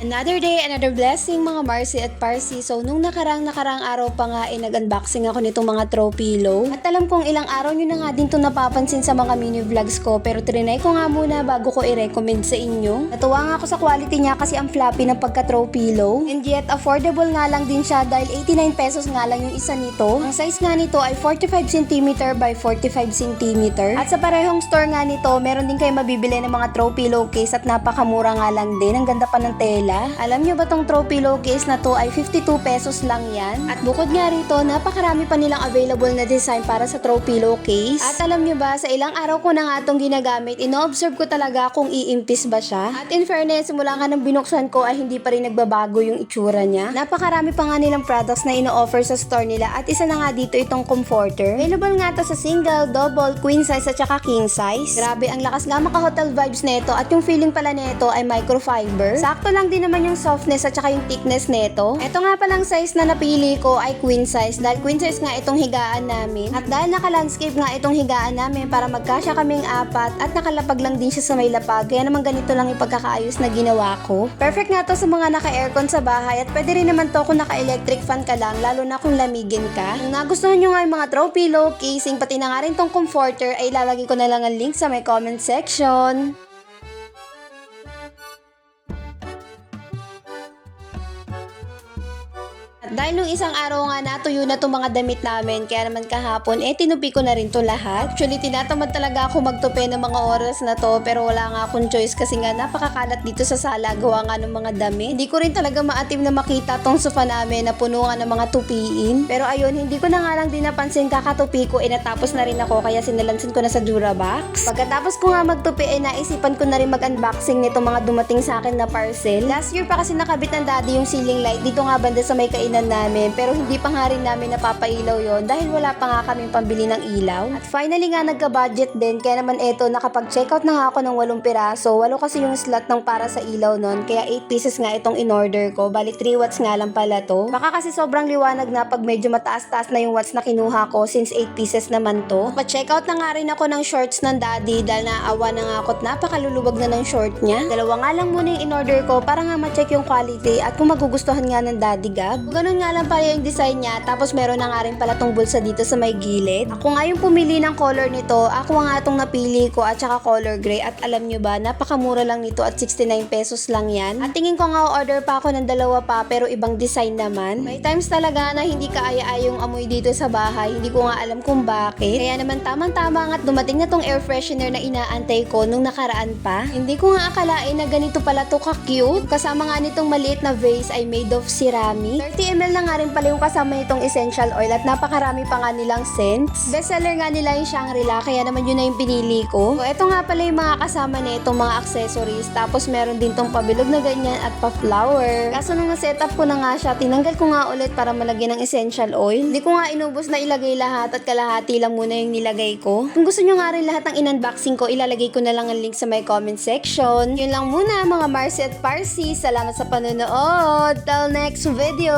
Another day, another blessing mga Marcy at Parsi. So, nung nakarang araw pa nga nag-unboxing ako nitong mga throw pillow. At alam kong ilang araw nyo na nga din to napapansin sa mga mini vlogs ko. Pero trinay ko nga muna bago ko i-recommend sa inyo. Natuwa nga ako sa quality niya kasi ang floppy ng pagka-throw pillow. And yet, affordable nga lang din siya dahil 89 pesos nga lang yung isa nito. Ang size nga nito ay 45 cm by 45 cm. At sa parehong store nga nito, meron din kayo mabibili ng mga throw pillow case at napakamura nga lang din. Ang ganda pa ng tela. Alam nyo ba tong throw pillow case na to ay 52 pesos lang yan? At bukod nga rito, napakarami pa nilang available na design para sa throw pillow case. At alam nyo ba, sa ilang araw ko na nga itong ginagamit, ino-observe ko talaga kung iimpis ba siya. At in fairness, mula nga nang binuksan ko ay hindi pa rin nagbabago yung itsura niya. Napakarami pa nga nilang products na ino-offer sa store nila at isa na nga dito itong comforter. Available nga to sa single, double, queen size at saka king size. Grabe, ang lakas nga maka-hotel vibes nito at yung feeling pala nito ay microfiber. Sakto lang din naman yung softness at saka yung thickness nito. Ito nga palang size na napili ko ay queen size dahil queen size nga itong higaan namin. At dahil naka-landscape nga itong higaan namin para magkasya kaming apat at nakalapag lang din siya sa may lapag. Kaya naman ganito lang yung pagkakaayos na ginawa ko. Perfect nga to sa mga naka-aircon sa bahay at pwede rin naman to kung naka-electric fan ka lang lalo na kung lamigin ka. Kung nagustuhan nyo nga yung mga throw pillow, casing, pati na nga rin tong comforter ay ilalagay ko na lang ang link sa may comment section. Dahil nung isang araw nga natuyo na itong mga damit namin, kaya naman kahapon, tinupi ko na rin to lahat. Actually, tinatamad talaga ako magtupi ng mga oras na to, pero wala nga akong choice kasi nga napakakalat dito sa sala, gawa nga ng mga damit. Hindi ko rin talaga maatim na makita tong sofa namin na puno nga ng mga tupiin. Pero ayun, hindi ko na nga lang din napansin kakatupi ko, natapos na rin ako, kaya sinalansin ko na sa Durabox. Pagkatapos ko nga magtupi, naisipan ko na rin mag-unboxing nitong mga dumating sa akin na parcel. Last year pa kasi nakabit ng daddy yung ceiling light dito nga banda sa may kainan namin, pero hindi pa nga rin namin napapailaw yon dahil wala pa nga kaming pambili ng ilaw. At finally nga nagka-budget din, kaya naman nakapag-checkout na nga ako ng 8 piraso. 8 kasi yung slot ng para sa ilaw nun, kaya 8 pieces nga itong in-order ko. Bali 3 watts nga lang pala to. Baka kasi sobrang liwanag na pag medyo mataas-taas na yung watts na kinuha ko since 8 pieces naman to. Pa-checkout na nga rin ako ng shorts ng daddy dahil naawa na nga ako at napakalulubog na ng short niya. Dalawa nga lang muna yung in-order ko para nga ma-check yung quality at kung magugustuhan nga ng daddy Gab. Ganun nga lang pala yung design niya, tapos meron na nga rin pala tong bulsa dito sa may gilid. Ako nga yung pumili ng color nito, ako nga itong napili ko at saka color gray at alam nyo ba, napakamura lang nito at 69 pesos lang yan. At tingin ko nga order pa ako ng dalawa pa pero ibang design naman. May times talaga na hindi kaaya-ayong amoy dito sa bahay, hindi ko nga alam kung bakit. Kaya naman tamang-tama at dumating na tong air freshener na inaantay ko nung nakaraan pa. Hindi ko nga akalain na ganito pala to ka-cute. Kasama nga nitong maliit na vase ay made of ceramic. 30 ml na nga rin pala yung kasama nitong essential oil at napakarami pa nga nilang scents. Bestseller nga nila yung Shangri-La, kaya naman yun na yung pinili ko. So, ito nga pala yung mga kasama nitong mga accessories. Tapos meron din tong pabilog na ganyan at pa-flower. Kaso nung na-setup ko na nga siya, tinanggal ko nga ulit para malagyan ng essential oil. Hindi ko nga inubos na ilagay lahat at kalahati lang muna yung nilagay ko. Kung gusto nyo nga rin lahat ng in-unboxing ko, ilalagay ko na lang ang link sa my comment section. Yun lang muna mga Marcy at Parsi. Salamat sa panonood. Till next video!